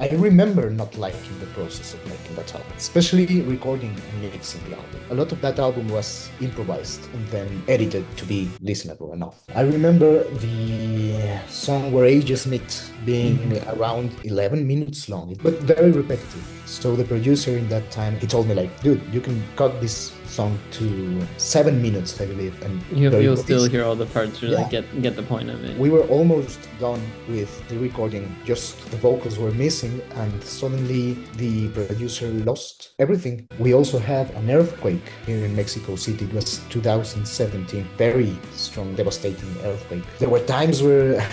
I remember not liking the process of making that album, especially recording and mixing the album. A lot of that album was improvised and then edited to be listenable enough. I remember the song Where Ages Meet being around 11 minutes long, but very repetitive. So the producer in that time, he told me like, dude, you can cut this song to 7 minutes, I believe, and very You'll still cohesive. hear all the parts. You're like Yeah, get the point of it. we were almost done with the recording, just the vocals were missing, and suddenly the producer lost everything. We also had an earthquake here in Mexico City. It was 2017, very strong, devastating earthquake. There were times where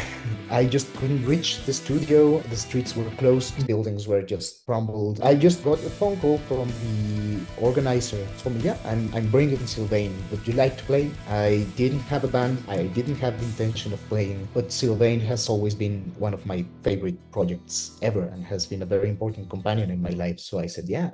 I just couldn't reach the studio. The streets were closed, buildings were just crumbled. I just got a phone call from the organizer. He told me, yeah, I'm bringing Sylvain. Would you like to play? I didn't have a band. I didn't have the intention of playing, but Sylvain has always been one of my favorite projects ever and has been a very important companion in my life. So I said, yeah.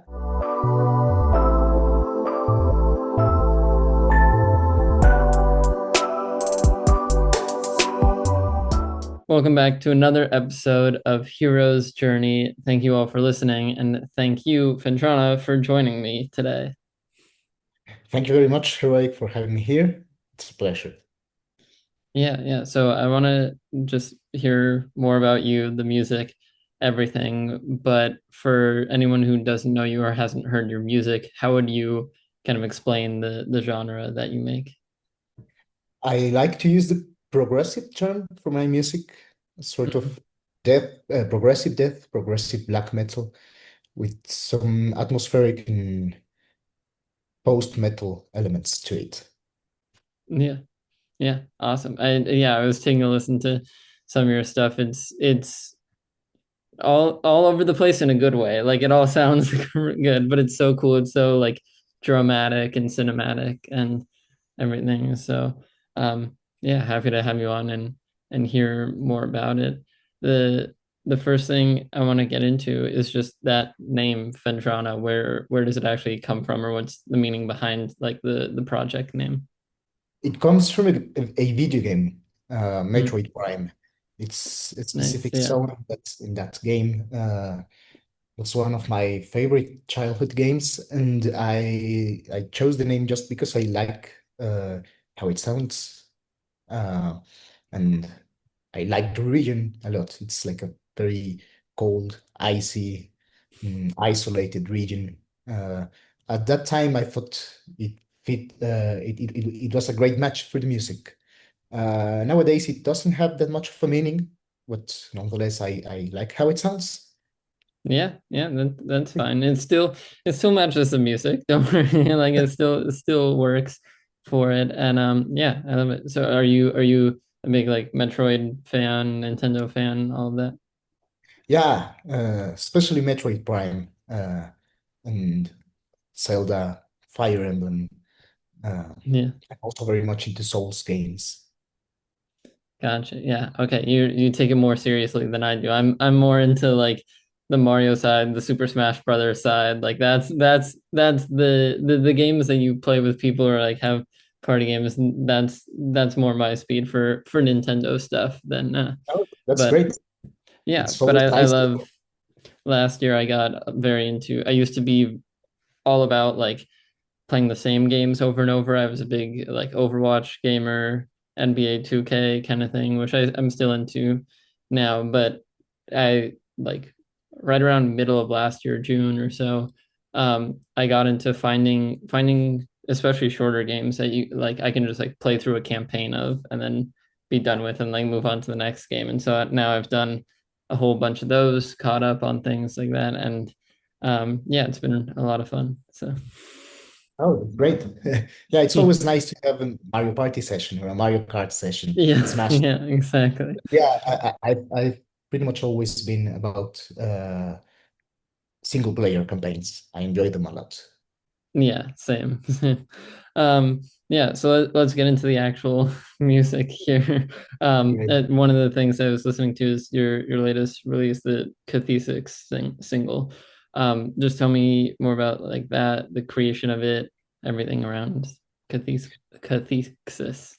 Welcome back to another episode of Hero's Journey. Thank you all for listening, and thank you, Phendrana, for joining me today. Thank you very much, Heroek, for having me here. It's a pleasure. Yeah. So I want to just hear more about you, the music, everything. But for anyone who doesn't know you or hasn't heard your music, how would you kind of explain the genre that you make? I like to use the progressive term for my music, sort Mhm. of death, progressive black metal with some atmospheric and post-metal elements to it. Yeah. Yeah, awesome. I was taking a listen to some of your stuff. It's all over the place in a good way. Like it all sounds good, but it's so cool. It's so like dramatic and cinematic and everything. So yeah, happy to have you on and hear more about it. The the first thing I want to get into is just that name Phendrana. Where does it actually come from, or what's the meaning behind like the project name? It comes from a video game, Mm, Metroid Prime. It's a nice. specific Yeah. zone that's in that game. It's one of my favorite childhood games, and I chose the name just because I like how it sounds, uh, and I like the region a lot. It's like a very cold, icy, isolated region. Uh, at that time, I thought it fit. It was a great match for the music. Nowadays, it doesn't have that much of a meaning, but nonetheless, I like how it sounds. Yeah, that's fine. It still matches the music. Don't worry. Like it still works for it. And yeah, I love it. So are you a big like Metroid fan, Nintendo fan, all of that? Yeah, especially Metroid Prime and Zelda, Fire Emblem. Yeah, I'm also very much into Souls games. gotcha. Yeah. Okay. You take it more seriously than I do. I'm more into like the Mario side, the Super Smash Brothers side. Like that's the games that you play with people or like have party games. That's more my speed for Nintendo stuff than Oh, that's but great. yeah, It's but always I nice to love last year I got very into I used to be all about like playing the same games over and over. I was a big like Overwatch gamer, NBA 2K kind of thing, which I'm still into now, but I like right around middle of last year, June or so, I got into finding especially shorter games that you like I can just like play through a campaign of and then be done with and like move on to the next game. And so now I've done a whole bunch of those, caught up on things like that, and yeah, it's been a lot of fun. So Oh, great. Yeah, it's always nice to have a Mario Party session or a Mario Kart session, yeah, Smash. yeah, exactly. Yeah, I've pretty much always been about single player campaigns. I enjoy them a lot. Yeah, same. Yeah, so let's get into the actual music here. Great. One of the things I was listening to is your latest release, the Cathexis single. Just tell me more about like that, the creation of it, everything around Cathexis.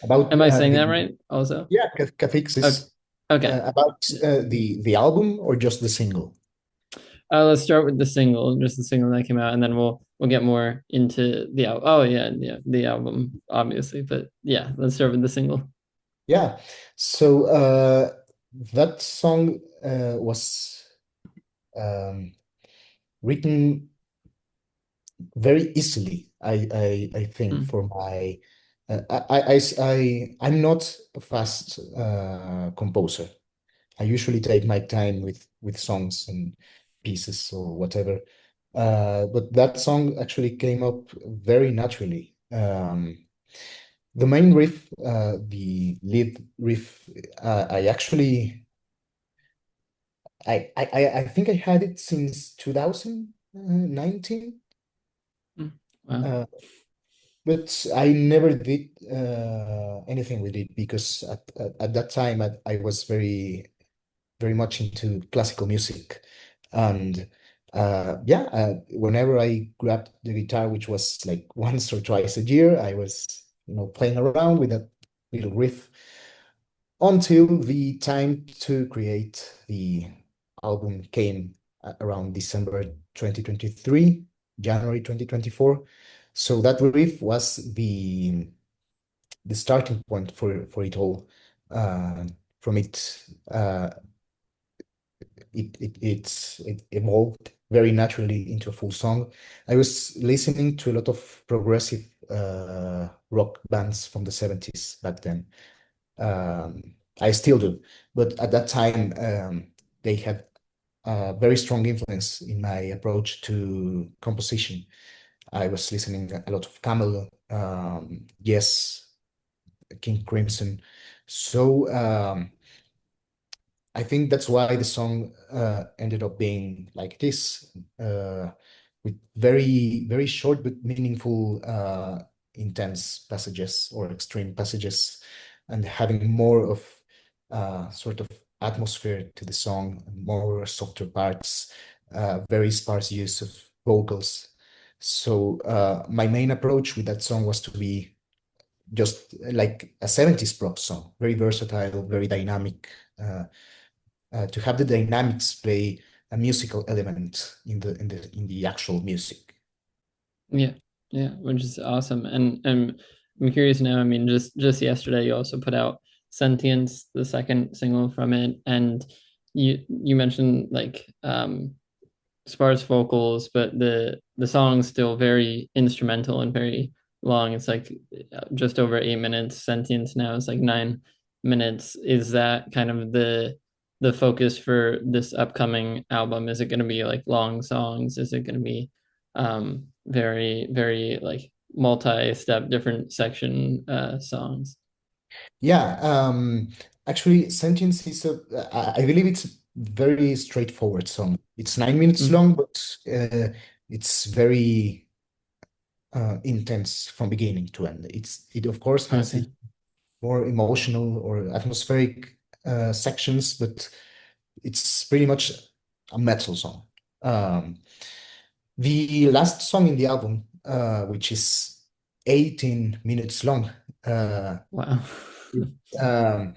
About Am I saying that right? Also, yeah, okay. Cathexis. Okay. About the album or just the single? Let's start with the single, just the single that came out, and then we'll get more into the album. Oh yeah, yeah, the album obviously, but yeah, let's start with the single. Yeah. So that song was um, written very easily. I think Mm. for my I'm not a fast composer. I usually take my time with songs and pieces or whatever. But that song actually came up very naturally. The main riff, the lead riff, I actually I think I had it since 2019. Mm. Wow. Uh, but I never did anything with it because at that time I was very much into classical music. And yeah, whenever I grabbed the guitar, which was like once or twice a year, I was, playing around with that little riff until the time to create the album came around December 2023, January 2024. So that riff was the starting point for it all. From it, it evolved very naturally into a full song. I was listening to a lot of progressive rock bands from the 70s back then. I still do, but at that time, they had a very strong influence in my approach to composition. I was listening a lot of Camel, Yes, King Crimson. So I think that's why the song ended up being like this, with very short but meaningful, intense passages or extreme passages, and having more of sort of atmosphere to the song, more softer parts, very sparse use of vocals. So my main approach with that song was to be just like a 70s pop song, very versatile, very dynamic. To have the dynamics play a musical element in the actual music. Yeah, yeah, which is awesome. And I'm curious now. I mean, just yesterday, you also put out Sentience, the second single from it, and you mentioned like sparse vocals, but the song's still very instrumental and very long. It's like just over 8 minutes. Sentience now is like 9 minutes. Is that kind of the focus for this upcoming album? Is it going to be like long songs? Is it going to be very like multi-step different section songs? Yeah, actually, Sentience is I believe it's a very straightforward song. It's 9 minutes Mm, long, but it's very intense from beginning to end. It of course has okay. it more emotional or atmospheric sections, but it's pretty much a metal song. Um, The last song in the album, which is 18 minutes long, uh, Wow. it, um,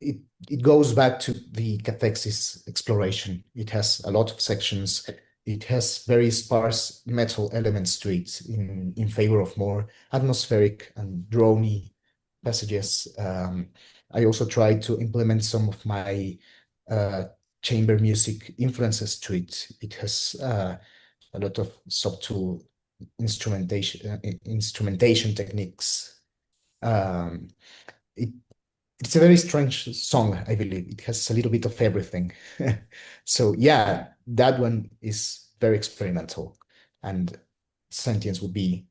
it it goes back to the Cathexis exploration. It has a lot of sections. It has very sparse metal elements to it in favor of more atmospheric and drony passages. I also tried to implement some of my uh, chamber music influences to it. It has a lot of subtle instrumentation techniques. Um, it it's a very strange song, I believe. It has a little bit of everything. So yeah, that one is very experimental, and Sentience would be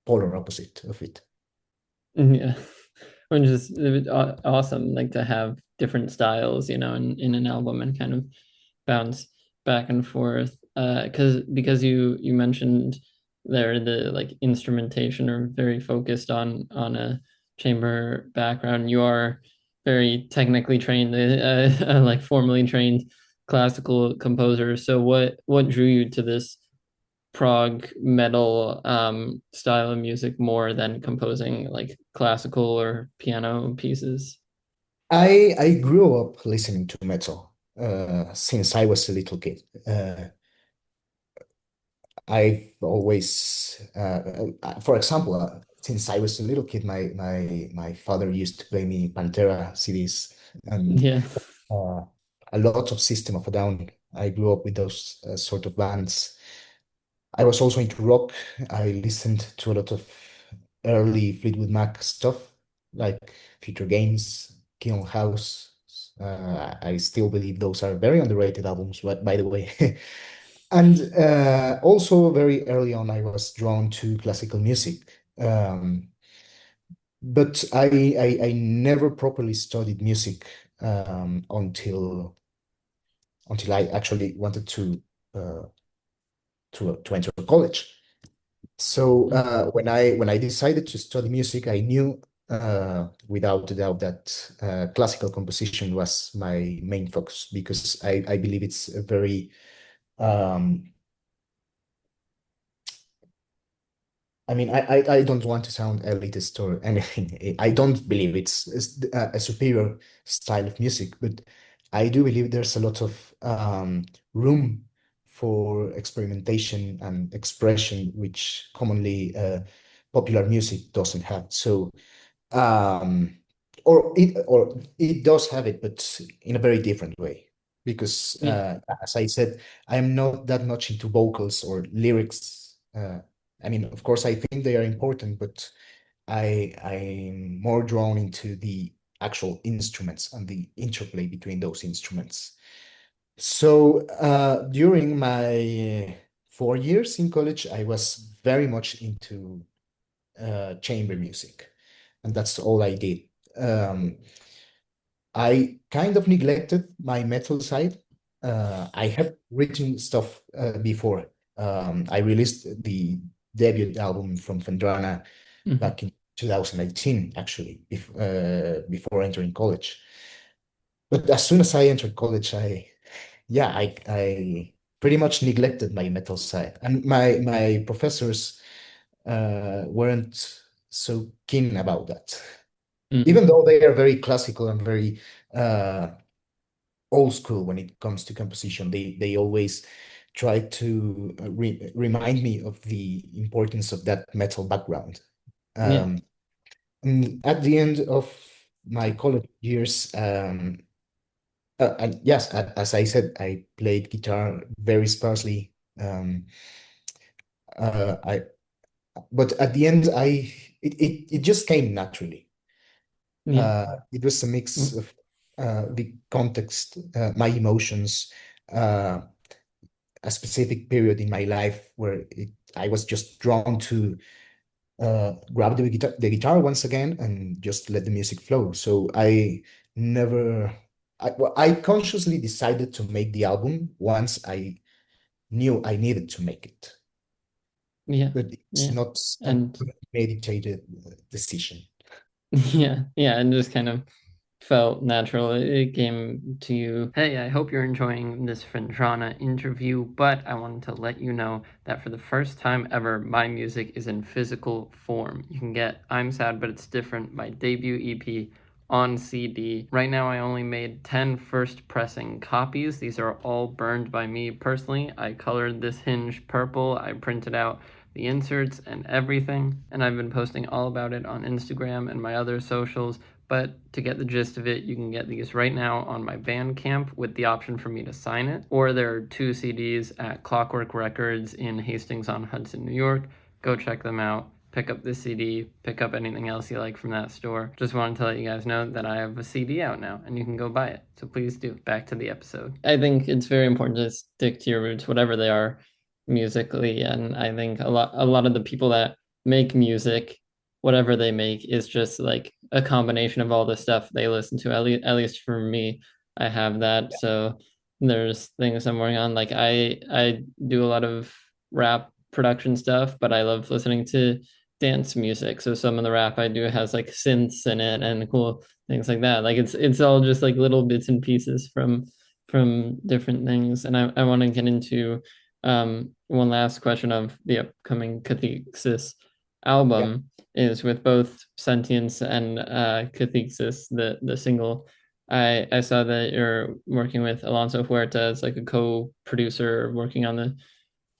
polar opposite of it. Yeah, which is awesome, like to have different styles, in an album and kind of bounce back and forth. Because you mentioned there the like instrumentation are very focused on a chamber background. You are very technically trained, like formally trained classical composer. So what drew you to this prog metal style of music more than composing like classical or piano pieces? I grew up listening to metal since I was a little kid. I've always, for example, since I was a little kid, my father used to play me Pantera CDs and Yeah. uh, a lot of System of a Down. I grew up with those sort of bands. I was also into rock. I listened to a lot of early Fleetwood Mac stuff, like Future Games, Kill House. I still believe those are very underrated albums, but by the way. And also very early on, I was drawn to classical music. But I never properly studied music until I actually wanted uh, to enter college. So when I decided to study music, I knew without a doubt that classical composition was my main focus because I believe it's a very um, I mean, I don't want to sound elitist or anything. I don't believe it's a superior style of music, but I do believe there's a lot of room for experimentation and expression, which commonly popular music doesn't have. So, um, or it does have it, but in a very different way. Because, Yeah. as I said, I'm not that much into vocals or lyrics. I mean, of course, I think they are important, but I'm more drawn into the actual instruments and the interplay between those instruments. So during my 4 years in college, I was very much into chamber music, and that's all I did. Um, I kind of neglected my metal side. I have written stuff before. I released the debut album from Phendrana Mhm. back in 2018, actually, before entering college. But as soon as I entered college, yeah, I pretty much neglected my metal side, and my professors weren't so keen about that, even Mhm. though they are very classical and very uh, old school when it comes to composition. They always try to remind me of the importance of that metal background. Yeah. Um, and at the end of my college years, and yes, as I said, I played guitar very sparsely. I But at the end, it just came naturally. Yeah. It was a mix Mm. of the context, my emotions, uh, a specific period in my life where I was just drawn to grab the guitar once again and just let the music flow. So I never, well, I consciously decided to make the album once I knew I needed to make it, Yeah. but it's Yeah. not a And premeditated decision. yeah, yeah, and just kind of felt natural. It came to you. Hey, I hope you're enjoying this Phendrana interview, but I wanted to let you know that for the first time ever, my music is in physical form. You can get I'm Sad But It's Different, my debut EP, on CD. Right now, I only made 10 first pressing copies. These are all burned by me personally. I colored this hinge purple. I printed out the inserts and everything, and I've been posting all about it on Instagram and my other socials. But to get the gist of it, you can get these right now on my Bandcamp with the option for me to sign it. Or there are two CDs at Clockwork Records in Hastings on Hudson, New York. Go check them out. Pick up this CD, pick up anything else you like from that store. Just wanted to let you guys know that I have a CD out now and you can go buy it. So please do. Back to the episode. I think it's very important to stick to your roots, whatever they are musically. And I think a lot of the people that make music, whatever they make, is just like a combination of all the stuff they listen to. At least for me, I have that. So there's things I'm working on. Like I do a lot of rap production stuff, but I love listening to dance music. So some of the rap I do has like synths in it and cool things like that. Like it's all just like little bits and pieces from different things. And I want to get into one last question of the upcoming Cathexis Yeah. album. is with both Sentience and Cathexis, the single. I saw that you're working with Alonso Huerta as like a co-producer working on the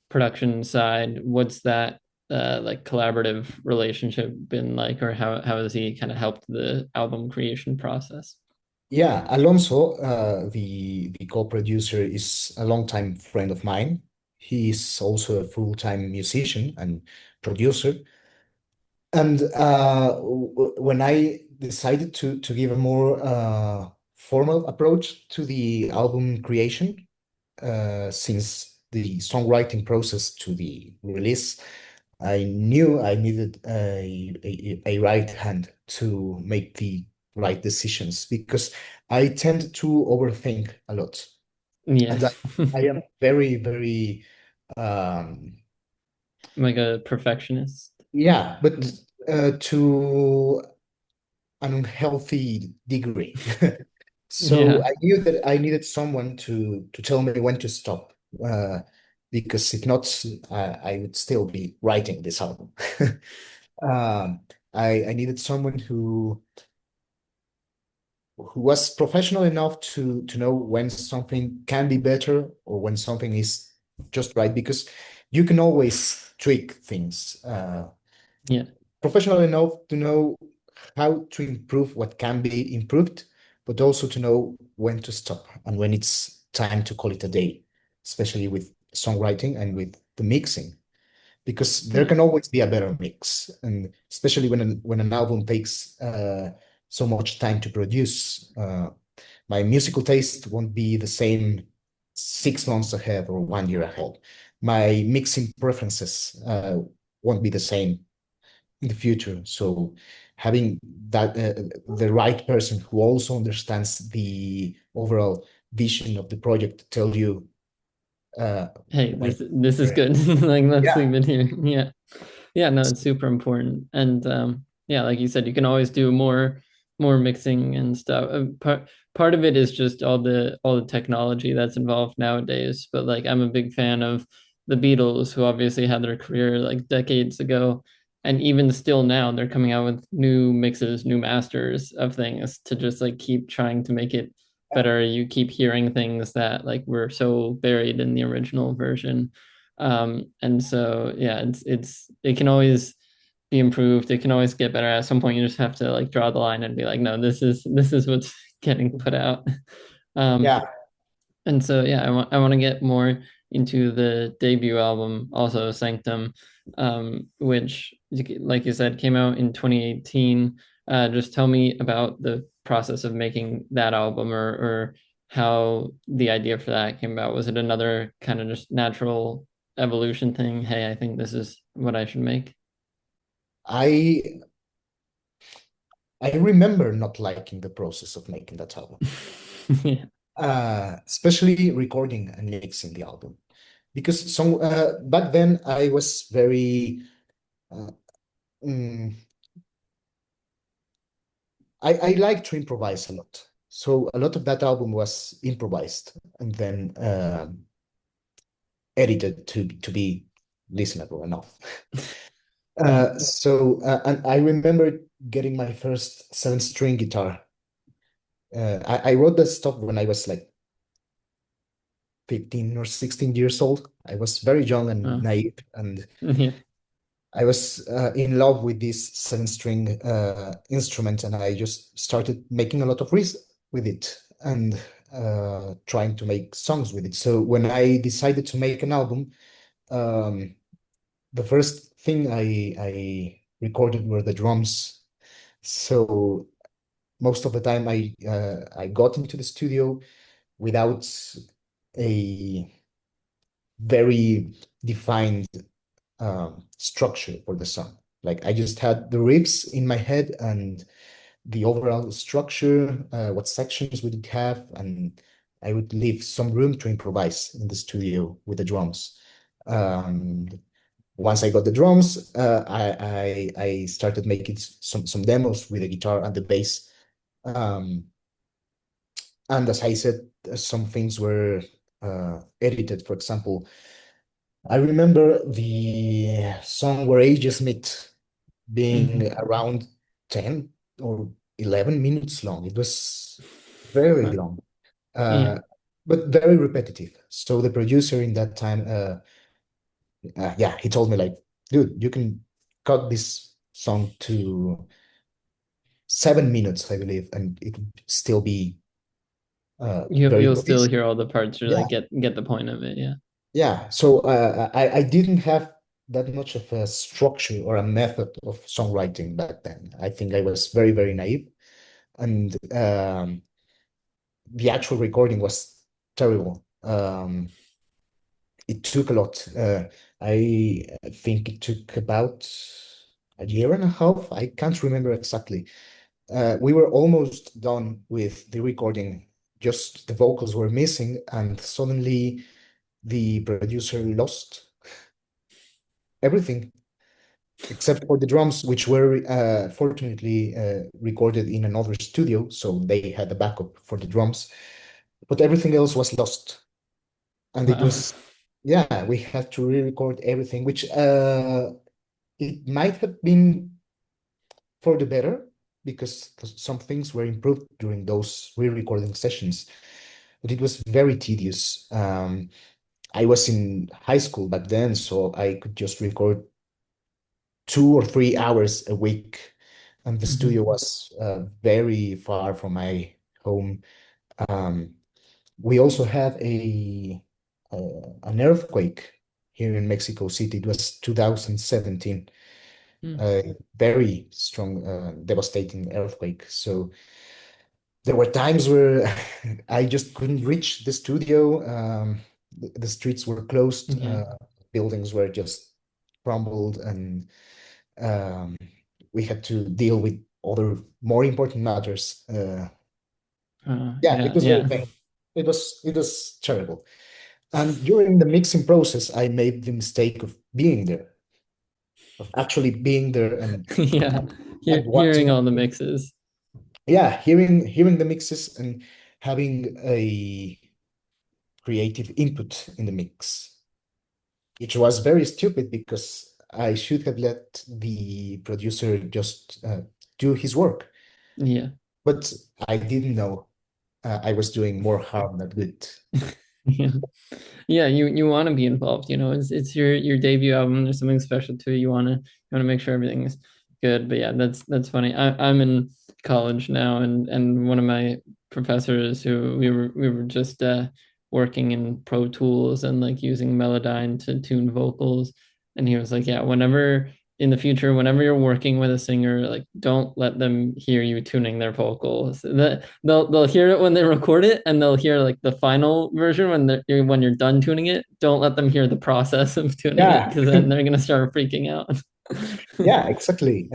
production side. What's that like collaborative relationship been like, or how has he kind of helped the album creation process? Yeah, Alonso, the co-producer, is a longtime friend of mine. He is also a full-time musician and producer. And when I decided to give a more formal approach to the album creation, since the songwriting process to the release, I knew I needed a right hand to make the right decisions because I tend to overthink a lot. Yeah. And I am very, very, um, Like a perfectionist. yeah, but to an unhealthy degree. So Yeah. I knew that I needed someone to tell me when to stop, uh, because if not, I would still be writing this album. Um, I needed someone who was professional enough to know when something can be better or when something is just right, because you can always tweak things. Yeah. Professional enough to know how to improve what can be improved, but also to know when to stop and when it's time to call it a day, especially with songwriting and with the mixing, because there Yeah. can always be a better mix, and especially when an album takes so much time to produce. My musical taste won't be the same 6 months ahead or 1 year ahead. My mixing preferences won't be the same in the future. So having that the right person who also understands the overall vision of the project to tell you Hey, when this is good. Like let's yeah, leave it here. Yeah. Yeah, no, it's super important. And yeah, like you said, you can always do more mixing and stuff. Part of it is just all the technology that's involved nowadays. But like I'm a big fan of the Beatles, who obviously had their career like decades ago. And even still now, they're coming out with new mixes, new masters of things to just like keep trying to make it better. You keep hearing things that like were so buried in the original version. And so yeah, it can always be improved. It can always get better. At some point, you just have to like draw the line and be like, no, this is what's getting put out. Um, yeah. and so yeah, I want to get more into the debut album, also Sanctum, which like you said came out in 2018. Just tell me about the process of making that album, or how the idea for that came about. Was it another kind of just natural evolution thing? Hey, I think this is what I should make. I I remember not liking the process of making that album, Yeah. especially recording and mixing the album, because back then I was very uh, mm, I like to improvise a lot. So a lot of that album was improvised and then edited to be listenable enough. And I remember getting my first seven-string guitar. I wrote that stuff when I was like 15 or 16 years old. I was very young and Uh, naive, and yeah. I was in love with this seven-string instrument, and I just started making a lot of riffs with it and trying to make songs with it. So when I decided to make an album, um, the first thing I recorded were the drums. So most of the time I got into the studio without a very defined structure for the song. Like I just had the riffs in my head and the overall structure, what sections would it have, and I would leave some room to improvise in the studio with the drums. Um, Once I got the drums, I started making some demos with the guitar and the bass. Um, and as I said, some things were edited. For example, I remember the song Where Ages Meet. being Hmm. around 10 or 11 minutes long. It was very Huh. long, Yeah, uh, but very repetitive. So the producer in that time, yeah, he told me like, dude, you can cut this song to 7 minutes, I believe, and it would still be very you'll good. still hear all the parts or like Yeah, get the point of it. Yeah. yeah. So I didn't have that much of a structure or a method of songwriting back then. I think I was very, very naive, and the actual recording was terrible. It took a lot. I think it took about a year and a half. I can't remember exactly. We were almost done with the recording. Just the vocals were missing, and suddenly the producer lost everything except for the drums, which were fortunately recorded in another studio, so they had a backup for the drums. But everything else was lost, and it Wow. was, yeah, we had to re-record everything, which it might have been for the better because some things were improved during those re-recording sessions, but it was very tedious. I was in high school back then, so I could just record 2 or 3 hours a week, and the studio Hmm. was very far from my home. Um, we also had an earthquake here in Mexico City. It was 2017, Mm. a very strong, devastating earthquake. So there were times where I just couldn't reach the studio. The streets were closed, Yeah. buildings were just crumbled, and um, we had to deal with other more important matters. Yeah, it Yeah. was very Yeah. painful. It was terrible. And during the mixing process, I made the mistake of being there, of actually being there Yeah. and Hearing watching, all the mixes. yeah, hearing the mixes and having a creative input in the mix, which was very stupid because I should have let the producer just do his work. Yeah. But I didn't know I was doing more harm than good. Yeah. Yeah, you want to be involved, it's your debut album. There's something special to it. You want to make sure everything is good. But yeah, that's funny. I'm in college now, and one of my professors who we were just working in Pro Tools and like using Melodyne to tune vocals, and he was like, yeah, whenever in the future, whenever you're working with a singer, like don't let them hear you tuning their vocals. They'll hear it when they record it, and they'll hear like the final version when you're done tuning it. Don't let them hear the process of tuning it, Yeah, because then they're gonna start freaking out. yeah, exactly.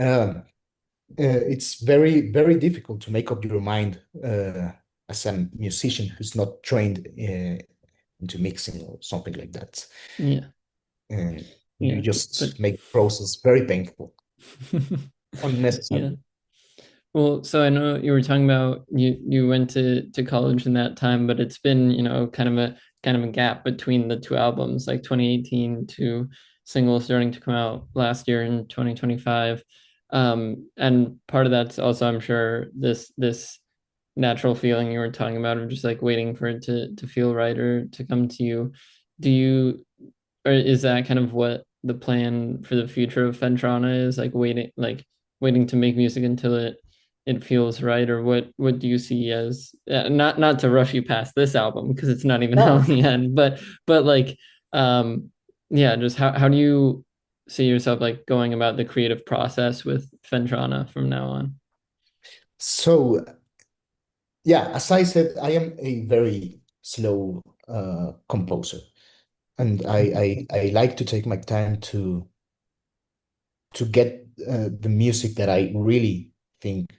It's very, very difficult to make up your mind as a musician who's not trained into mixing or something like that. Yeah, And you yeah, but just make the process very painful, yeah. unnecessary. Well, so I know you were talking about you went to college in that time, but it's been, kind of a gap between the two albums, like 2018 to singles starting to come out last year in 2025. And part of that's also, I'm sure, this natural feeling you were talking about of just like waiting for it to feel right or to come to you. Do you or is that kind of what the plan for the future of Phendrana is, like waiting to make music until it feels right? Or what do you see as, not to rush you past this album because it's not even No. out yet, but like, um yeah, just how do you see yourself like going about the creative process with Phendrana from now on? So, yeah, as I said, I am a very slow composer, and Mhm. I like to take my time to get the music that I really think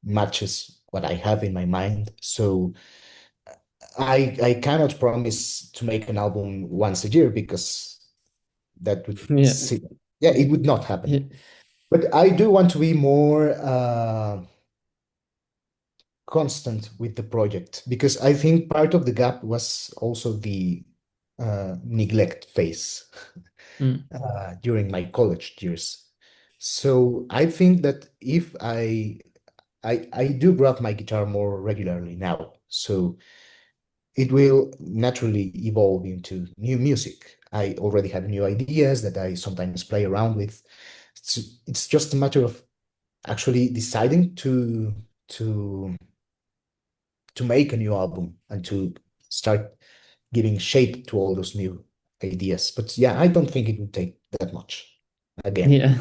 matches what I have in my mind. So I cannot promise to make an album once a year because that would Yeah. yeah, it would not happen. Yeah. But I do want to be more constant with the project because I think part of the gap was also the neglect phase Mm. during my college years. So I think that if I do grab my guitar more regularly now, so it will naturally evolve into new music. I already have new ideas that I sometimes play around with. It's just a matter of actually deciding to to make a new album and to start giving shape to all those new ideas. But yeah, I don't think it would take that much. Again, Yeah.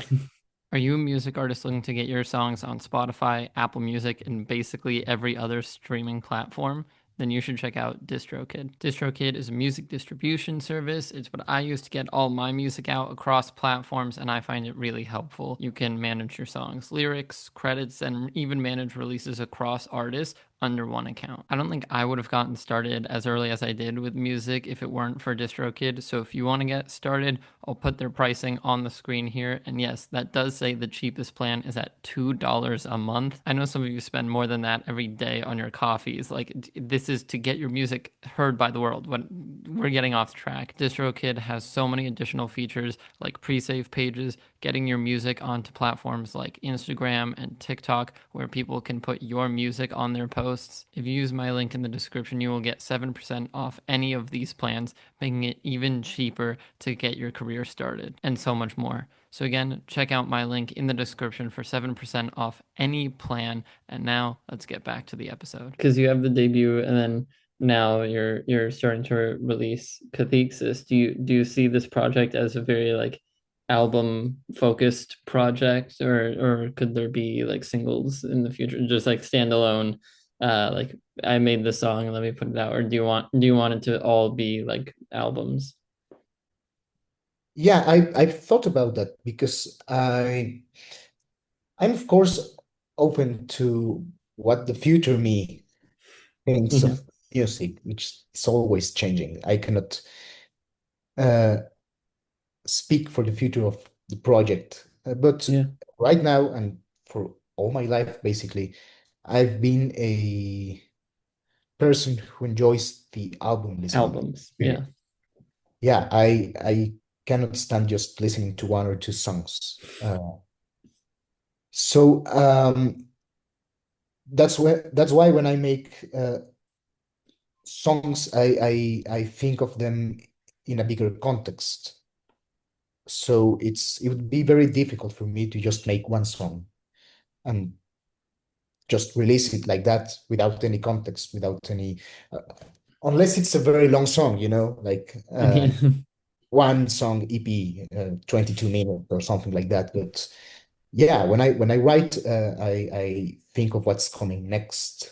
Are you a music artist looking to get your songs on Spotify, Apple Music, and basically every other streaming platform? Then you should check out DistroKid. DistroKid is a music distribution service. It's what I use to get all my music out across platforms, and I find it really helpful. You can manage your songs, lyrics, credits, and even manage releases across artists under one account. I don't think I would have gotten started as early as I did with music if it weren't for DistroKid. So if you want to get started, I'll put their pricing on the screen here. And yes, that does say the cheapest plan is at $2 a month. I know some of you spend more than that every day on your coffees. Like, this is to get your music heard by the world. When we're getting off track, DistroKid has so many additional features like pre-save pages, getting your music onto platforms like Instagram and TikTok, where people can put your music on their posts. If you use my link in the description, you will get 7% off any of these plans, making it even cheaper to get your career started, and so much more. So again, check out my link in the description for 7% off any plan. And now let's get back to the episode. Because you have the debut, and then now you're starting to release Cathexis. Do you see this project as a very like album focused project, or could there be like singles in the future, just like standalone, like I made this song and let me put it out, or do you want it to all be like albums? yeah, I've thought about that because I'm of course open to what the future me thinks Yeah. of music, which is always changing. I cannot uh, speak for the future of the project, but Yeah. right now and for all my life, basically, I've been a person who enjoys the album listening Albums. Yeah. experience. Yeah, I cannot stand just listening to one or two songs. So that's why when I make songs, I think of them in a bigger context. So it would be very difficult for me to just make one song and just release it like that without any context, without any, uh, unless it's a very long song, like Yeah. one song EP, 22 minutes or something like that. But yeah, when I write, I think of what's coming next,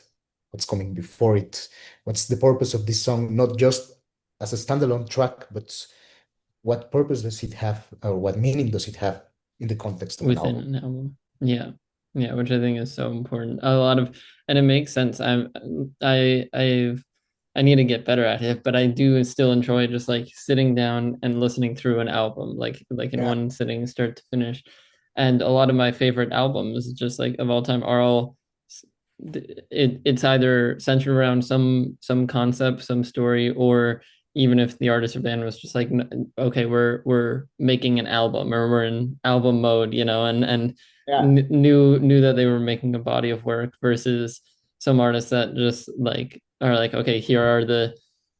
what's coming before it, what's the purpose of this song, not just as a standalone track, but what purpose does it have, or what meaning does it have in the context of an Within album? an album. Yeah. Yeah, which I think is so important. A lot of, and it makes sense. I need to get better at it, but I do still enjoy just like sitting down and listening through an album, like in Yeah, one sitting, start to finish. And a lot of my favorite albums, just like of all time, are all it's either centered around some concept, some story, or even if the artist or band was just like, okay, we're making an album, or we're in album mode, and yeah, knew that they were making a body of work, versus some artists that just like are like, okay, here are the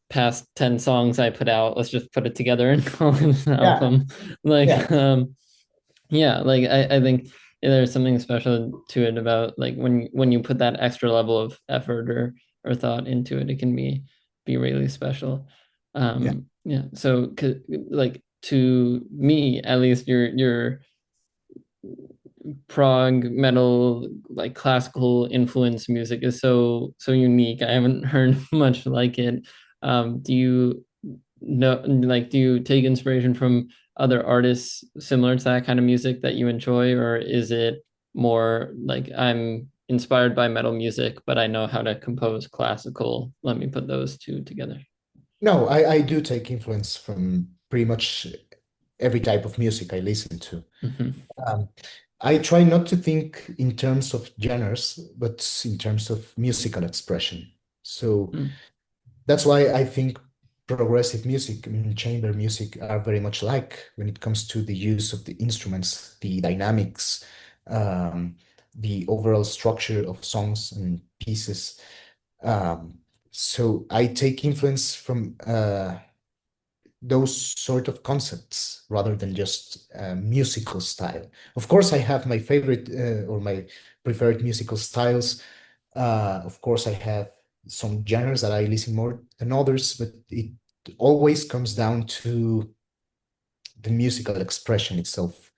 past 10 songs I put out, let's just put it together and call it an yeah, album. yeah, Like, yeah, like I think there's something special to it about like when you put that extra level of effort or thought into it, it can be really special. yeah. Yeah, so like to me at least, your prog metal, like classical influence music is so unique. I haven't heard much like it. Do you know, like, do you take inspiration from other artists similar to that kind of music that you enjoy, or is it more like I'm inspired by metal music, but I know how to compose classical? Let me put those two together. No, I do take influence from pretty much every type of music I listen to. Hmm. Um, I try not to think in terms of genres, but in terms of musical expression. So Mm. that's why I think progressive music, I mean, chamber music are very much alike when it comes to the use of the instruments, the dynamics, um, the overall structure of songs and pieces. Um, so I take influence from those sort of concepts rather than just musical style. Of course, I have my favorite or my preferred musical styles. Of course, I have some genres that I listen more than others, but it always comes down to the musical expression itself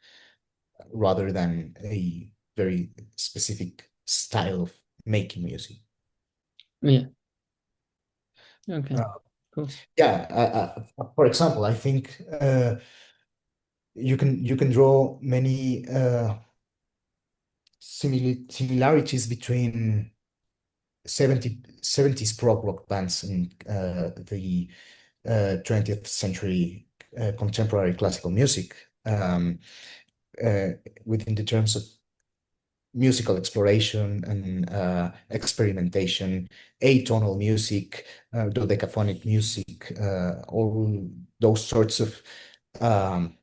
rather than a very specific style of making music. Yeah. Okay. Uh, Cool. yeah, for example, I think you can draw many similarities between 70s prog rock bands and the 20th century contemporary classical music, uh, within the terms of musical exploration and experimentation, atonal music, dodecaphonic music, all those sorts of um,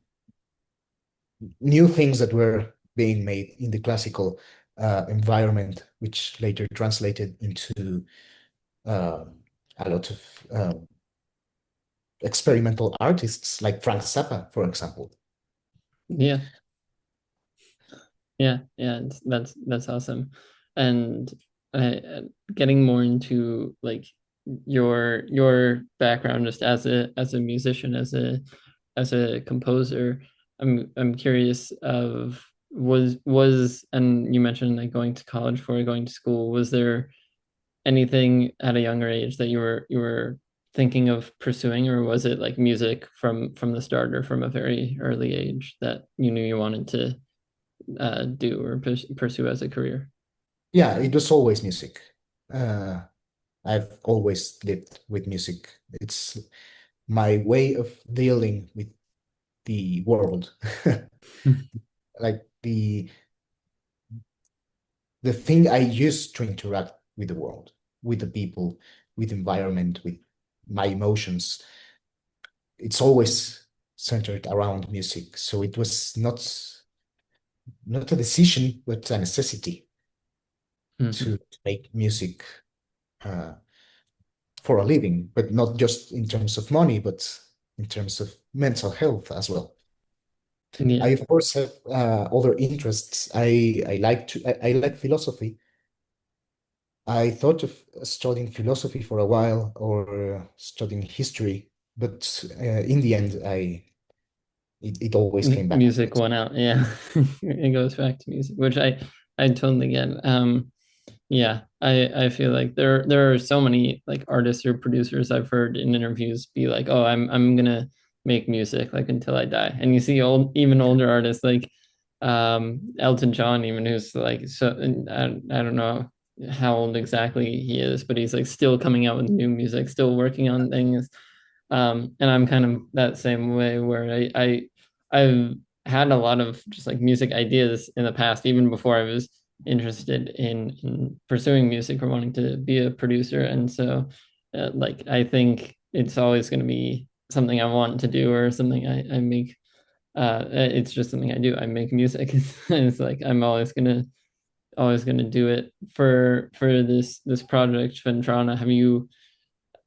new things that were being made in the classical environment, which later translated into uh, a lot of experimental artists like Frank Zappa, for example. Yeah. Yeah, yeah, that's awesome. And uh, getting more into like your background just as a musician, as a composer, I'm curious of was and you mentioned like going to college before going to school. Was there anything at a younger age that you were thinking of pursuing, or was it like music from the start or from a very early age that you knew you wanted to do or pursue as a career? Yeah, it was always music. Uh, I've always lived with music. It's my way of dealing with the world. Like the thing I use to interact with the world, with the people, with environment, with my emotions. It's always centered around music. So it was not a decision, but a necessity Mhm. to make music uh, for a living, but not just in terms of money, but in terms of mental health as well. I Yeah. of course have other interests. I like philosophy. I thought of studying philosophy for a while or studying history, but in the end, it always came back to Music it. won out. Yeah. It goes back to music, which I totally get. Yeah, I feel like there are so many like artists or producers I've heard in interviews be like, "Oh, I'm gonna make music like until I die." And you see even older artists like Elton John, even who's like so I don't know how old exactly he is, but he's like still coming out with new music, still working on things. And I'm kind of that same way where I've had a lot of just like music ideas in the past, even before I was interested in pursuing music or wanting to be a producer. And so, like, I think it's always going to be something I want to do or something I make. It's just something I do. I make music. It's like I'm always gonna do it for this project, Phendrana. Have you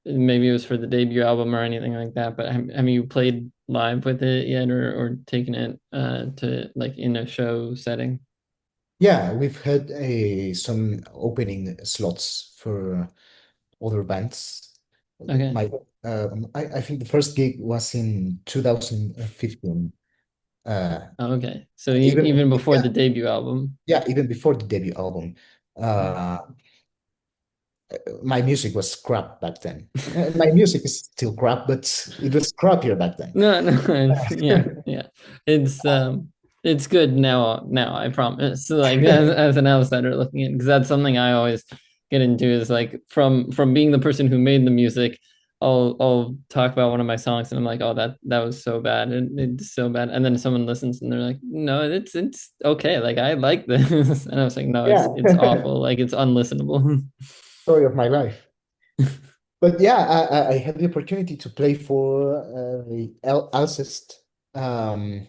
maybe it was for the debut album or anything like that, but have you played live with it yet or taken it to like in a show setting? Yeah, we've had some opening slots for other bands. Okay. My, I think the first gig was in 2015. Uh, Okay. So even even before yeah, the debut album. yeah, even before the debut album. Yeah. Uh, my music was crap back then. My music is still crap, but it was crappier back then. No, no, yeah, yeah. It's good now, I promise. So, like as an outsider looking in, because that's something I always get into is like from being the person who made the music, I'll talk about one of my songs and I'm like, oh that was so bad and it's so bad. And then someone listens and they're like, no, it's okay. Like I like this. And I was like, no, Yeah, it's awful. Like it's unlistenable. story of my life. But yeah, I had the opportunity to play for Alcest. Um,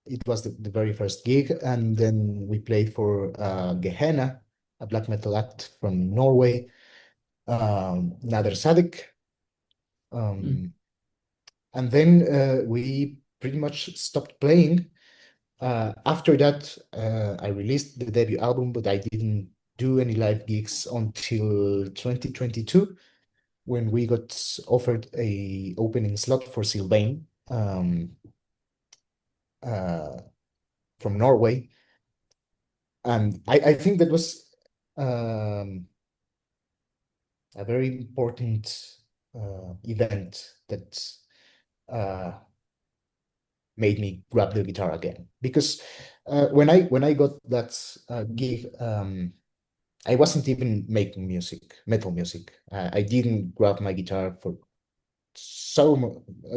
it was the very first gig, and then we played for Gehenna, a black metal act from Norway. Nader Sadik. Mm. Um, and then we pretty much stopped playing. After that, I released the debut album, but I didn't do any live gigs until 2022 when we got offered a opening slot for Sylvain uh, from Norway. And I think that was um, a very important event that uh, made me grab the guitar again. Because when I got that gig, I wasn't even making music, metal music. I didn't grab my guitar for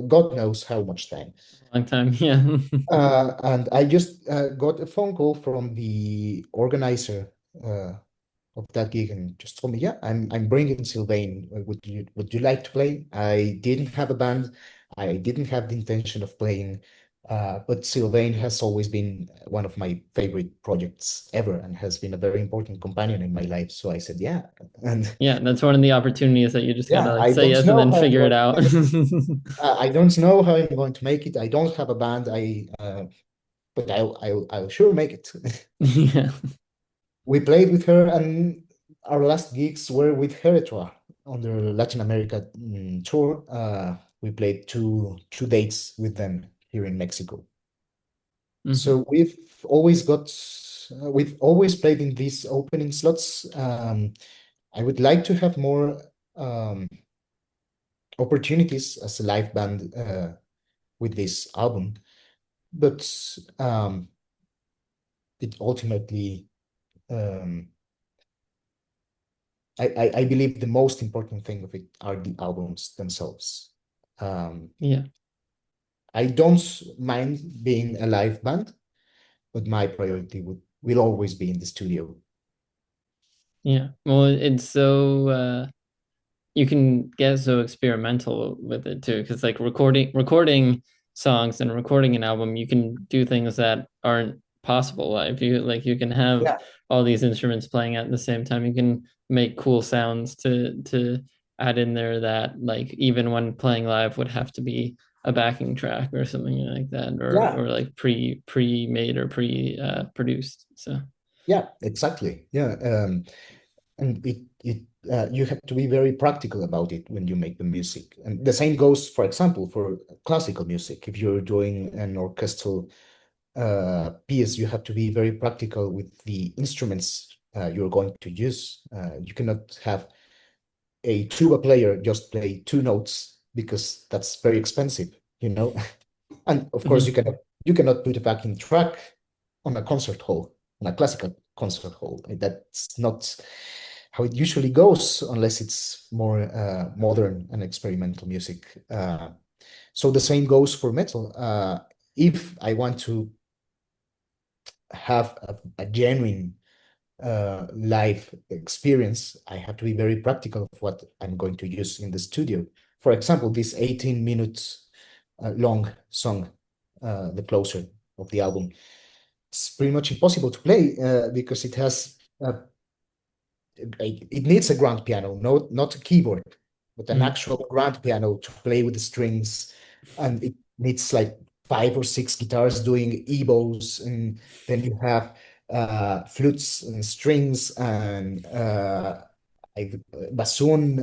God knows how much time. Long time, yeah. And I just got a phone call from the organizer uh, of that gig and just told me, yeah, I'm bringing Sylvain. Would you like to play? I didn't have a band. I didn't have the intention of playing, but Sylvain has always been one of my favorite projects ever and has been a very important companion in my life. So I said, yeah, and Yeah, that's one of the opportunities that you just gotta yeah, like I say don't yes and know then how I'm figure it going to out. make it. I don't know how I'm going to make it. I don't have a band. But I'll sure make it. Yeah. We played with her, and our last gigs were with Heretra on their Latin America tour. We played two dates with them here in Mexico. Mhm. So we've always played in these opening slots. I would like to have more opportunities as a live band with this album, but it ultimately um, I believe the most important thing of it are the albums themselves. Um, Yeah. I don't mind being a live band, but my priority will always be in the studio. Yeah. Well, it's so you can get so experimental with it too, because like recording songs and recording an album, you can do things that aren't possible live. You can have Yeah, all these instruments playing at the same time. You can make cool sounds to add in there that like even when playing live would have to be a backing track or something like that, yeah, or like pre-made or pre produced. So yeah, exactly. Yeah, and you have to be very practical about it when you make the music. And the same goes, for example, for classical music. If you're doing an orchestral piece, you have to be very practical with the instruments you're going to use. You cannot have a tuba player just play two notes because that's very expensive. And of course, mhm. you cannot put a backing track on a concert hall, on a classical concert hall. That's not how it usually goes unless it's more modern and experimental music. So the same goes for metal. If I want to have a genuine live experience, I have to be very practical of what I'm going to use in the studio. For example, this 18 minutes long song, The Closer of the album, it's pretty much impossible to play because it needs a grand piano, not a keyboard, but an Mhm. actual grand piano to play with the strings. And it needs like five or six guitars doing ebows, and then you have flutes and strings and bassoon,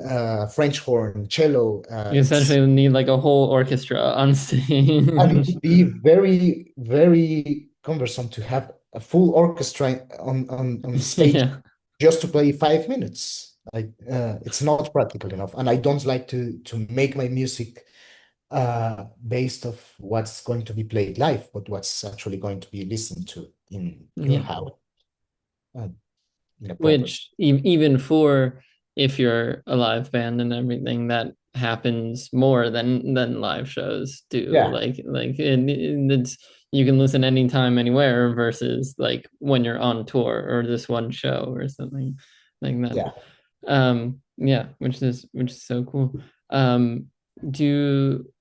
French horn, cello. You essentially need like a whole orchestra on And it stage. would be very, very cumbersome to have a full orchestra on stage Yeah. just to play 5 minutes. It's not practical enough, and I don't like to make my music based of what's going to be played live, but what's actually going to be listened to in your Yeah. house uh, in a proper. Which even for if you're a live band and everything, that happens more than live shows do. Yeah, It's you can listen anytime, anywhere versus like when you're on tour or this one show or something like that. yeah, Yeah, which is so cool. Um, do you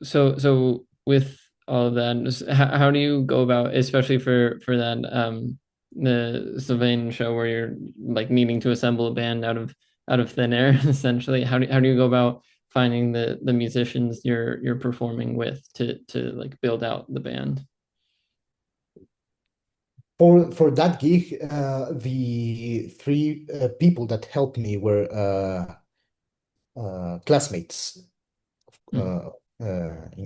so with all of that, how do you go about, especially for that the Sylvain show where you're like needing to assemble a band out of thin air essentially? How do you go about finding the musicians you're performing with to like build out the band? For that gig, the three people that helped me were classmates Mm.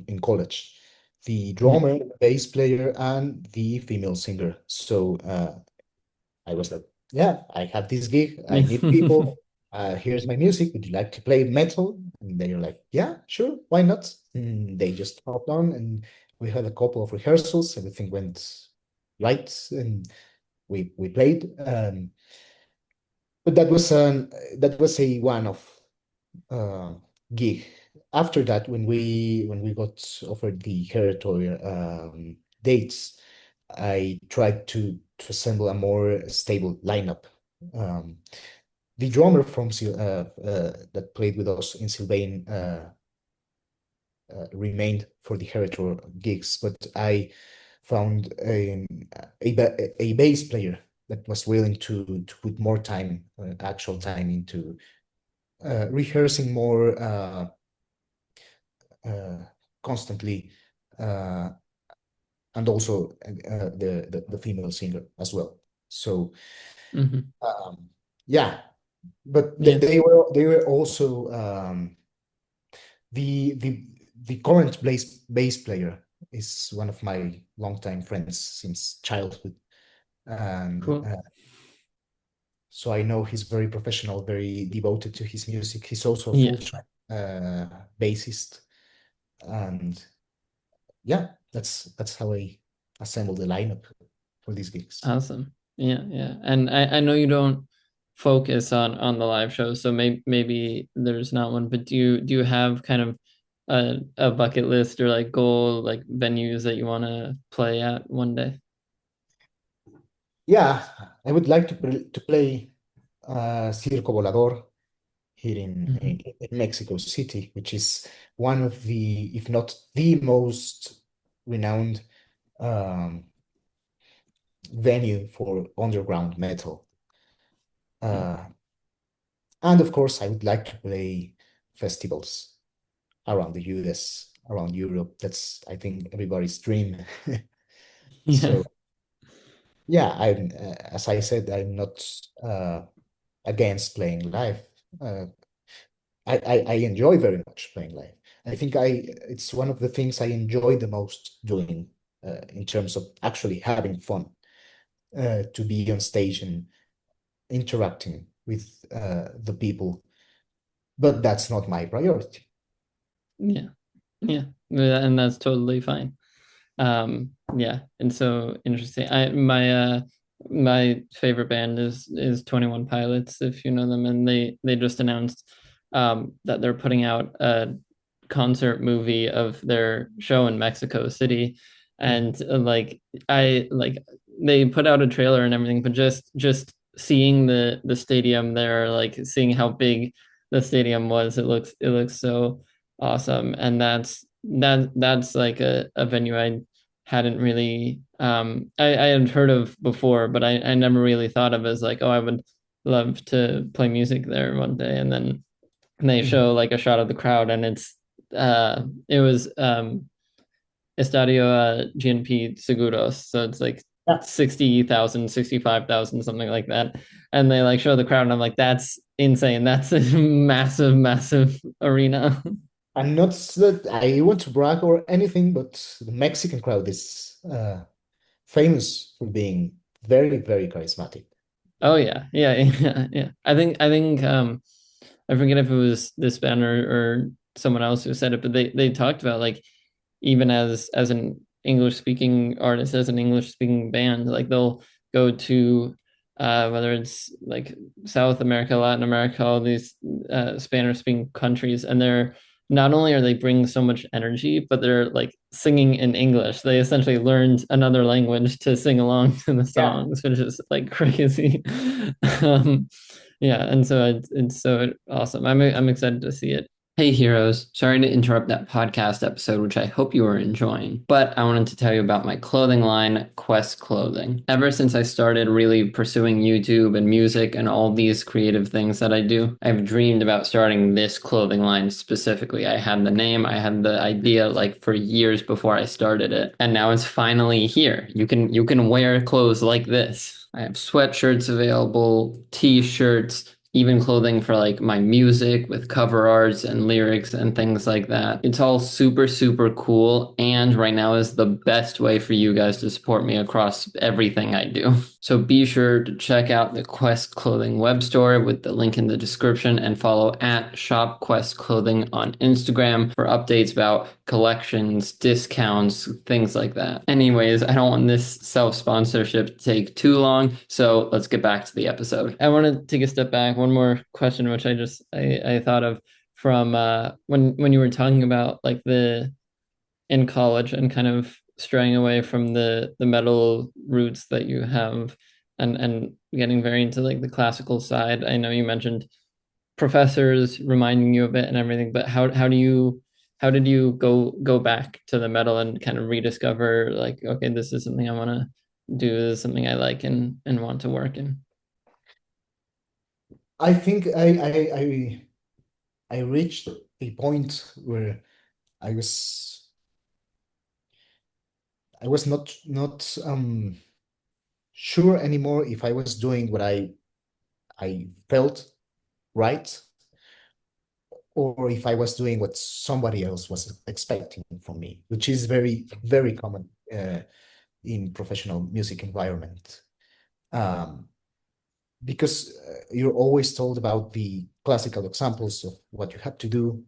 in college. The Yeah. drummer, bass player, and the female singer. So I was like, yeah, I have this gig. I need people. Here's my music. Would you like to play metal? And they were like, yeah, sure. Why not? And they just hopped on and we had a couple of rehearsals. Everything went right and we played. But that was a one-off uh, gig. After that, when we got offered the Heroek dates, I tried to assemble a more stable lineup. Um, the drummer from that played with us in Sylvain remained for the Heroek gigs, but I found a bass player that was willing to put more time, actual time into rehearsing more uh, constantly, uh, and also the female singer as well. So Hmm. yeah, but Yeah. they were also the the the current bass player is one of my longtime friends since childhood, and Cool. so I know he's very professional, very devoted to his music. He's also a Yeah. full-time bassist, and yeah, that's how I assemble the lineup for these gigs. Awesome. Yeah, yeah. And I know you don't focus on the live shows, so maybe there's not one, but do you have kind of a bucket list or like goal like venues that you want to play at one day? Yeah, I would like to play Circo Volador here Hmm. in Mexico City, which is one of the, if not the most renowned um, venue for underground metal. Uh, and of course, I would like to play festivals around the US, around Europe. That's, I think, everybody's dream. Yeah. So yeah, I'm as I said, I'm not against playing live. Uh, I enjoy very much playing live. I think it's one of the things I enjoy the most doing in terms of actually having fun to be on stage and interacting with the people. But that's not my priority. Yeah. Yeah. And that's totally fine. Yeah, and so interesting. My favorite band is 21 Pilots, if you know them, and they just announced that they're putting out a concert movie of their show in Mexico City. Mhm. And I like they put out a trailer and everything, but just seeing the stadium there, like seeing how big the stadium was, it looks so awesome. And that's like a venue I hadn't really I had heard of before, but I never really thought of as like, oh, I would love to play music there one day. And then they Mhm. show like a shot of the crowd, and it was Estadio GNP Seguros, so it's like Yeah, 60,000, 65,000, something like that. And they like show the crowd, and I'm like, that's insane. That's a massive, massive arena. I'm not that I want to brag or anything, but the Mexican crowd is famous for being very, very charismatic. Oh yeah, yeah, yeah, yeah. I think I forget if it was this band or someone else who said it, but they talked about like even as an English speaking artist, as an English speaking band, like they'll go to whether it's like South America, Latin America, all these Spanish speaking countries, and they're not only are they bringing so much energy, but they're like singing in English. They essentially learned another language to sing along to the Yeah. songs, which is like crazy. um, Yeah, and so it's so awesome. I'm excited to see it. Hey heroes, sorry to interrupt that podcast episode, which I hope you are enjoying, but I wanted to tell you about my clothing line, Quest Clothing. Ever since I started really pursuing YouTube and music and all these creative things that I do, I've dreamed about starting this clothing line specifically. I had the name, I had the idea like for years before I started it, and now it's finally here. You can wear clothes like this. I have sweatshirts available, t-shirts, even clothing for like my music with cover arts and lyrics and things like that. It's all super, super cool. And right now is the best way for you guys to support me across everything I do. So be sure to check out the Quest Clothing web store with the link in the description and follow at Shop Quest Clothing on Instagram for updates about collections, discounts, things like that. Anyways, I don't want this self-sponsorship to take too long, so let's get back to the episode. I want to take a step back. One more question, which I thought of from when you were talking about like the in college and kind of straying away from the metal roots that you have and getting very into like the classical side. I know you mentioned professors reminding you of it and everything, but how did you go back to the metal and kind of rediscover like, okay, this is something I want to do, this is something I like and want to work in? I think I reached a point where I was I was not sure anymore if I was doing what I felt right, or if I was doing what somebody else was expecting from me, which is very, very common in professional music environment. Um, because you're always told about the classical examples of what you have to do,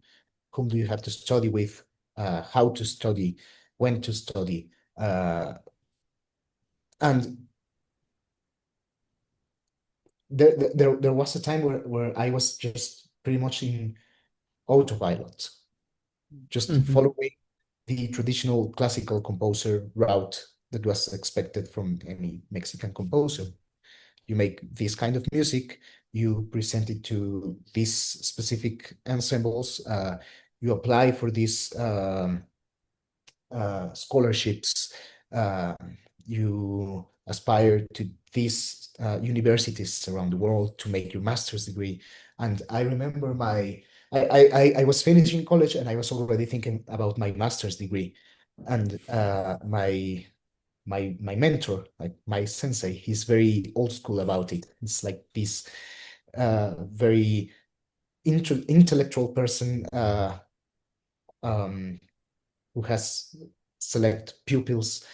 whom do you have to study with, how to study, when to study. And there was a time where I was just pretty much in autopilot, just Hmm. following the traditional classical composer route that was expected from any Mexican composer. You make this kind of music, you present it to these specific ensembles, you apply for these scholarships, uh, you aspire to these universities around the world to make your master's degree. And I remember I was finishing college and I was already thinking about my master's degree. And my mentor, like my sensei, he's very old school about it. It's like this very intellectual person um, who has select pupils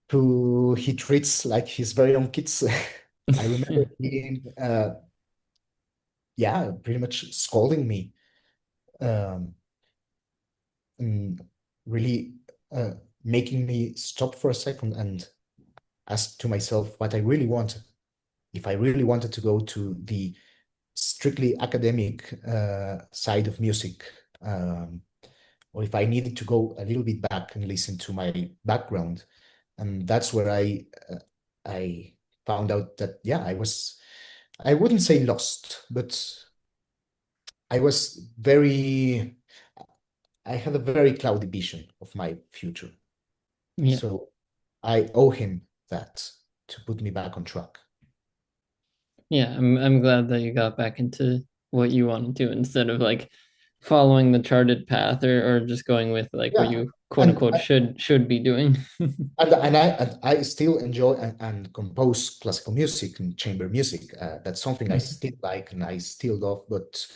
who he treats like his very own kids. I remember him, yeah, pretty much scolding me, um, and really uh, making me stop for a second and ask to myself what I really wanted. If I really wanted to go to the strictly academic side of music, um, or if I needed to go a little bit back and listen to my background. And that's where I found out that yeah, I wouldn't say lost, but I was very I had a very cloudy vision of my future. Yeah. So I owe him that to put me back on track. Yeah, I'm glad that you got back into what you want to do instead of like following the charted path or just going with like what Yeah. you quote And unquote should be doing. and I still enjoy and compose classical music and chamber music. That's something I Mhm. still like and I still love. But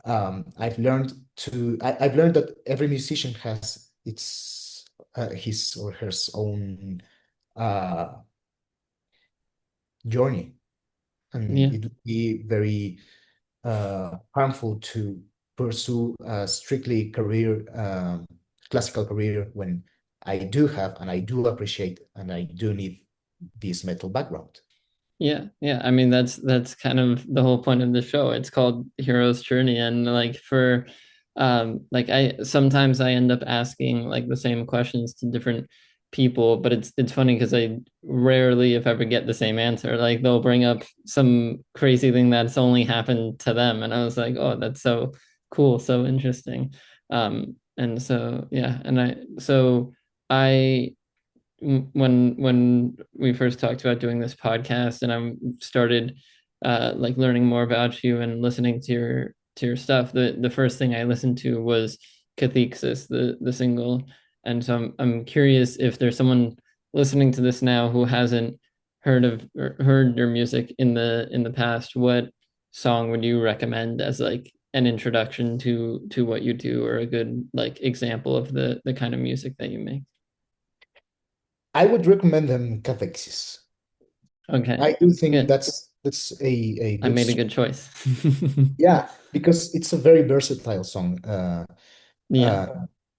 I've learned that every musician has its his or her own uh, journey, and Yeah. it would be very harmful to pursue a strictly career classical career when I do have and I do appreciate and I do need this metal background. Yeah, yeah. I mean, that's kind of the whole point of the show. It's called Hero's Journey, and like like I sometimes I end up asking like the same questions to different people, but it's funny because I rarely, if ever, get the same answer. Like they'll bring up some crazy thing that's only happened to them, and I was like, oh, that's so cool, so interesting. And so yeah, and I when we first talked about doing this podcast, and I started like learning more about you and listening to your stuff, the first thing I listened to was Cathexis, the single. And so I'm curious if there's someone listening to this now who hasn't heard of or heard your music in the past, what song would you recommend as like an introduction to what you do, or a good like example of the kind of music that you make? I would recommend them Cathexis. Okay, I do think good. that's a I good made a good choice. yeah, because it's a very versatile song. Yeah.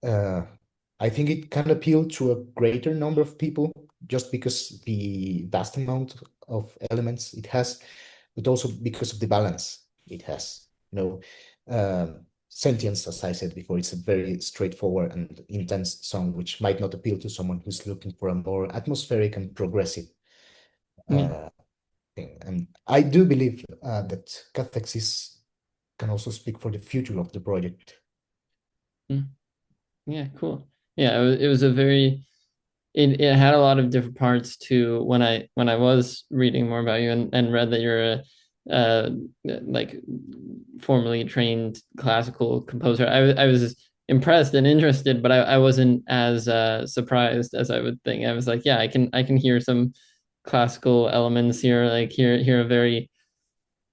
Uh, uh, I think it can appeal to a greater number of people just because the vast amount of elements it has, but also because of the balance it has. Sentience, as I said before, it's a very straightforward and intense song, which might not appeal to someone who's looking for a more atmospheric and progressive Yeah. uh, thing. And I do believe that Cathexis can also speak for the future of the project. Mm. Yeah, cool. Yeah, it was a very it had a lot of different parts to when I was reading more about you and read that you're a like formally trained classical composer. I was impressed and interested, but I wasn't as surprised as I would think. I was like, yeah, I can hear some classical elements here, like hear a very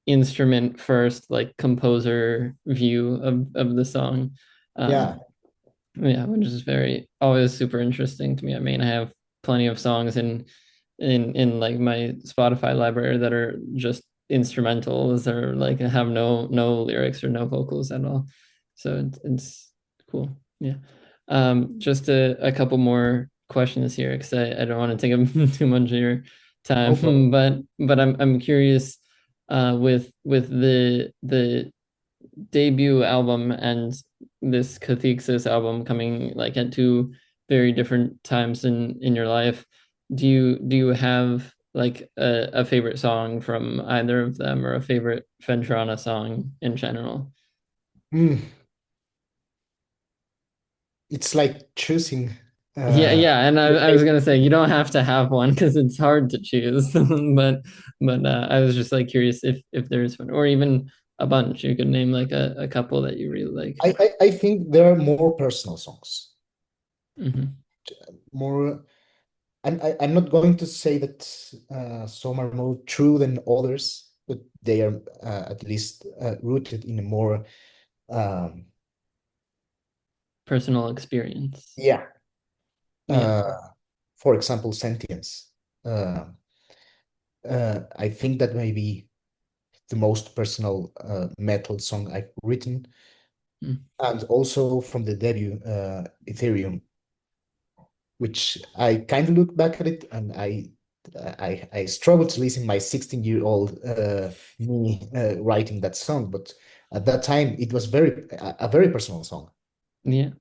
instrument first, like composer view of the song. Yeah, Um, yeah, which is very always super interesting to me. I mean, I have plenty of songs in like my Spotify library that are just instrumentals, or like have no lyrics or no vocals at all. So it's cool. Yeah. Just a couple more questions here because I don't want to take up too much of your no time, problem. but I'm curious with the debut album and this Cathexis album coming like at two very different times in your life, do you have like a favorite song from either of them, or a favorite Phendrana song in general? Mm, it's like choosing. Yeah, Uh, yeah, and your I was gonna say you don't have to have one because it's hard to choose, but I was just like curious if there's one, or even a bunch. You could name like a couple that you really like. I think there are more personal songs. Hmm. More, I'm not going to say that some are more true than others, but they are at least rooted in a more um, Personal experience. yeah. Yeah. Uh, for example, Sentience. Uh, I think that may be the most personal metal song I've written, Mm. and also from the debut, Ethereum, which I kind of look back at it and I struggle to listen my 16-year-old me writing that song, but at that time it was a very personal song, Yeah.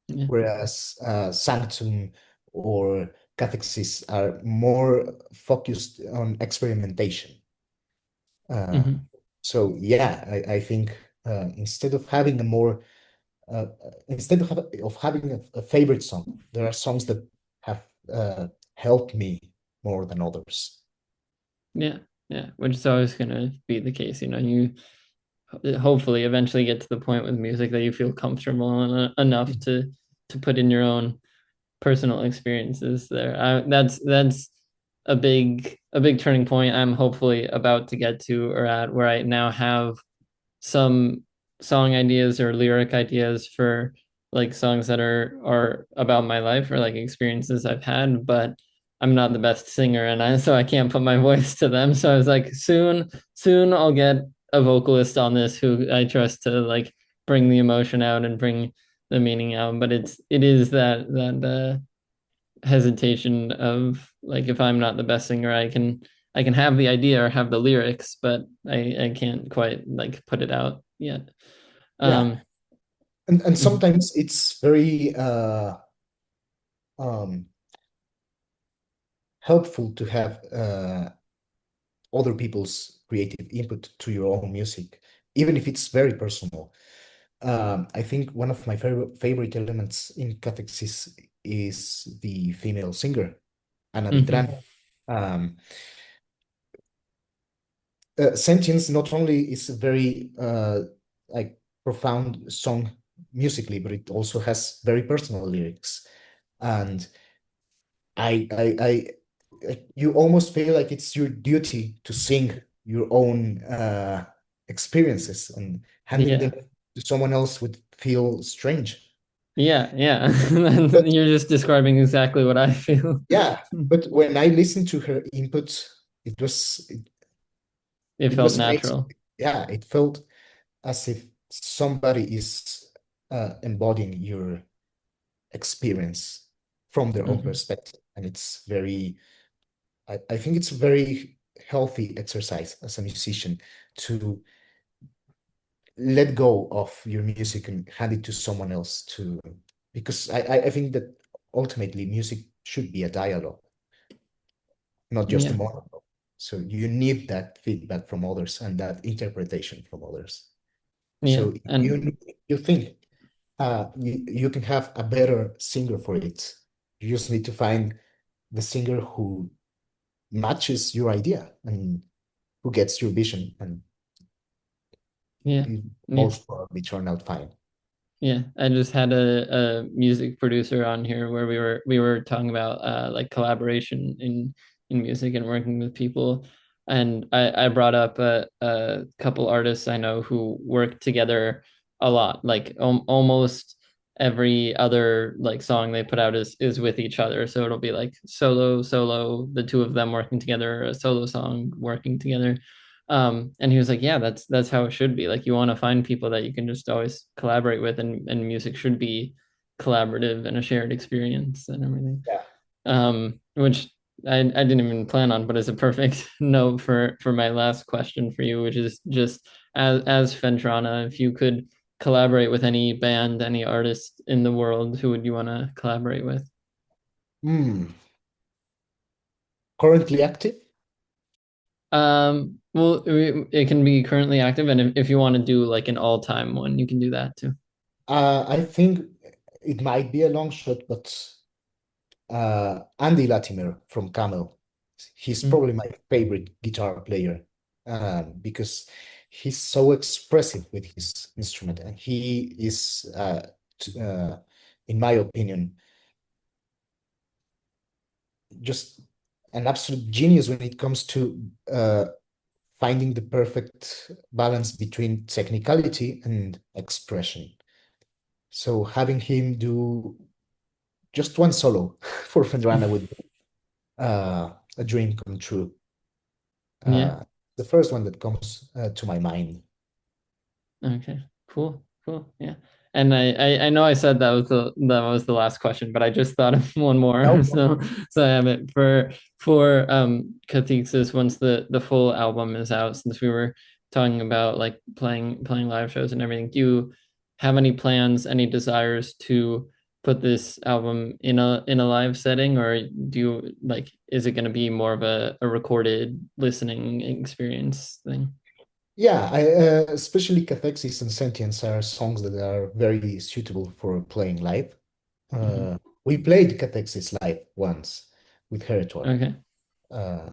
Yeah. whereas Sanctum or Cathexis are more focused on experimentation. Uh, Hmm. so yeah, I think instead of having a more instead of having a favorite song, there are songs that have helped me more than others. Yeah. Yeah. Which is always gonna be the case. You know, you hopefully eventually get to the point with music that you feel comfortable enough to put in your own personal experiences there. That's a big turning point I'm hopefully about to get to, or at, where I now have some song ideas or lyric ideas for like songs that are about my life or like experiences I've had, but I'm not the best singer, and I can't put my voice to them. So I was like, soon I'll get a vocalist on this who I trust to like bring the emotion out and bring the meaning out. But it is that hesitation of like, if I'm not the best singer, I can have the idea or have the lyrics, but I can't quite like put it out yet. Yeah, Um, and mhm. sometimes it's very um, helpful to have other people's creative input to your own music, even if it's very personal. I think one of my favorite elements in Cathexis is the female singer, Ana Hmm. Vitrán. Um, Sentience not only is a very like profound song musically, but it also has very personal lyrics. And you almost feel like it's your duty to sing your own experiences, and handing them Yeah. to someone else would feel strange. Yeah, yeah. But You're just describing exactly what I feel. yeah, but when I listened to her input, It it felt was amazing. natural. Yeah, it felt as if somebody is embodying your experience from their own Hmm. perspective, and it's very I think it's a very healthy exercise as a musician to let go of your music and hand it to someone else to because I think that ultimately music should be a dialogue, not just a Yeah, monologue. So you need that feedback from others and that interpretation from others. yeah. So And you think you can have a better singer for it. You just need to find the singer who matches your idea and who gets your vision, and yeah, it yeah. most probably turn out fine. Yeah, I just had a music producer on here where we were talking about like collaboration in music and working with people. And I brought up a couple artists I know who work together a lot. Like almost every other like song they put out is with each other. So it'll be like solo, solo, the two of them working together, a solo song working together. And he was like, yeah, that's how it should be. Like you want to find people that you can just always collaborate with, and music should be collaborative and a shared experience and everything. Yeah. Which I didn't even plan on, but it's a perfect note for my last question for you, which is just as Phendrana, if you could collaborate with any band, any artist in the world, who would you want to collaborate with? Hmm. Currently active? Well, it can be currently active, and if you want to do like an all-time one, you can do that too. I think it might be a long shot, but Andy Latimer from Camel. He's Mm. probably my favorite guitar player because he's so expressive with his instrument, and he is, in my opinion, just an absolute genius when it comes to finding the perfect balance between technicality and expression. So having him do just one solo for Phendrana would be a dream come true. Yeah. The first one that comes to my mind. Okay. Cool. Cool. Yeah. And I know I said that was the last question, but I just thought of one more. No, So I have it for Cathexis once the full album is out, since we were talking about like playing live shows and everything. Do you have any plans, any desires to put this album in a live setting, or do you like is it going to be more of a recorded listening experience thing? yeah, especially Cathexis and Sentience are songs that are very suitable for playing live. Hmm. We played Cathexis live once with Heroek, Okay. uh,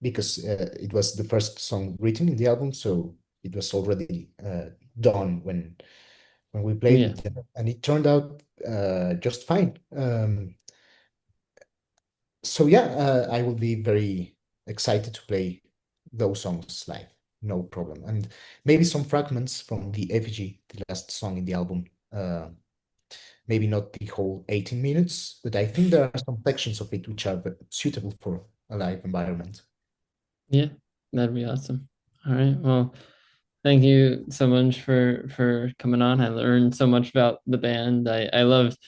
because it was the first song written in the album, so it was already done when we played Yeah. with them, and it turned out just fine. So yeah, I will be very excited to play those songs live, no problem, and maybe some fragments from the effigy, the last song in the album. Maybe not the whole 18 minutes, but I think there are some sections of it which are suitable for a live environment. Yeah, that'd be awesome. All right. Well, thank you so much for coming on. I learned so much about the band. I loved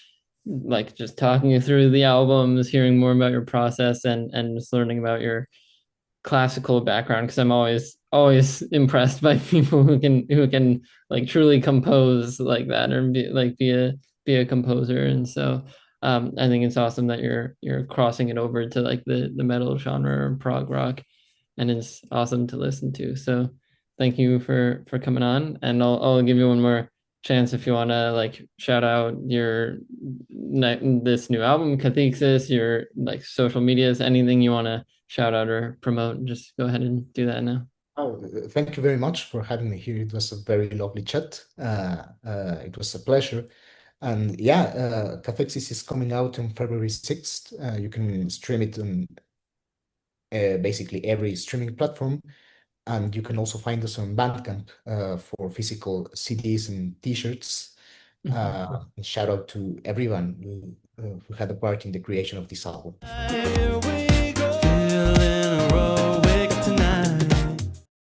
like just talking you through the albums, hearing more about your process, and just learning about your classical background, because I'm always impressed by people who can like truly compose like that, or be a composer. And so I think it's awesome that you're crossing it over to like the metal genre or prog rock, and it's awesome to listen to. So thank you for coming on, and I'll give you one more chance if you want to like shout out your this new album, Cathexis, your like social medias, anything you want to shout out or promote. Just go ahead and do that now. Oh, thank you very much for having me here. It was a very lovely chat. It was a pleasure. And yeah, Cathexis is coming out on February 6th. You can stream it on basically every streaming platform. And you can also find us on Bandcamp for physical CDs and T-shirts. And shout out to everyone who had a part in the creation of this album.